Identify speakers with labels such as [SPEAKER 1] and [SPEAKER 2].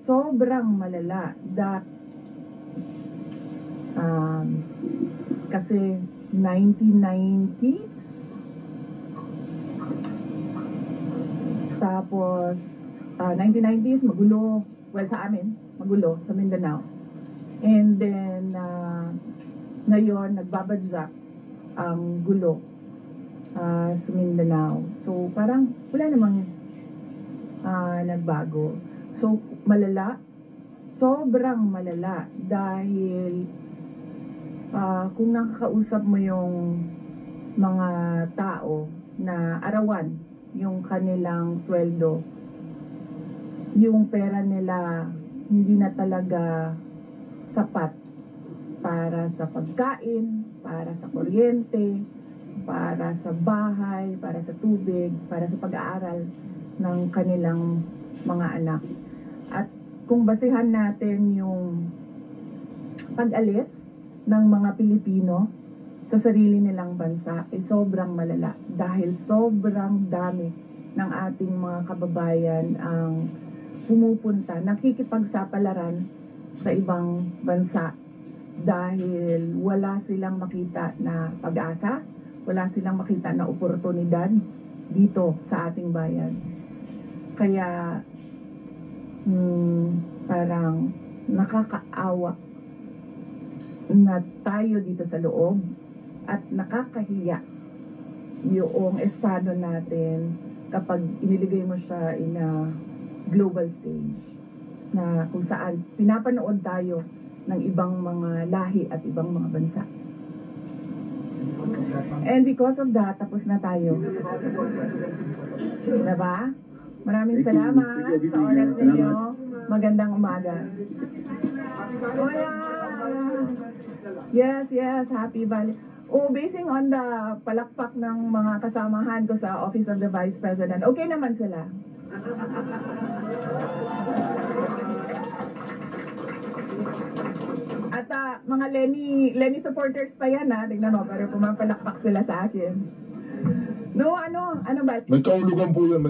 [SPEAKER 1] sobrang malala. Kasi 1990s, tapos 1990s magulo, well sa amin magulo sa Mindanao, and then ngayon nagbabadyak ang gulo sa Mindanao. So parang wala namang nagbago. So malala, sobrang malala, dahil kung nakakausap mo yung mga tao na arawan yung kanilang sweldo, yung pera nila hindi na talaga sapat para sa pagkain, para sa kuryente, para sa bahay, para sa tubig, para sa pag-aaral ng kanilang mga anak. At kung basehan natin yung pag-alis ng mga Pilipino sa sarili nilang bansa, ay sobrang malala, dahil sobrang dami ng ating mga kababayan ang pumupunta, nakikipagsapalaran sa ibang bansa dahil wala silang makita na pag-asa, wala silang makita na oportunidad dito sa ating bayan. Kaya parang nakakaawa na tayo dito sa loob, at nakakahiya yung estado natin kapag iniligay mo siya in a global stage, na kung saan pinapanood tayo ng ibang mga lahi at ibang mga bansa. And because of that, tapos na tayo. Diba? Maraming salamat sa oras ninyo. Magandang umaga. Oh yeah. Yes, happy Valley. Basing on the palakpak ng mga kasamahan ko sa Office of the Vice President, okay naman sila. At mga Lenny supporters pa yan, ha? Tignan mo, pero pumapalakpak sila sa akin. No, ano ba?
[SPEAKER 2] May kaulugan po yan.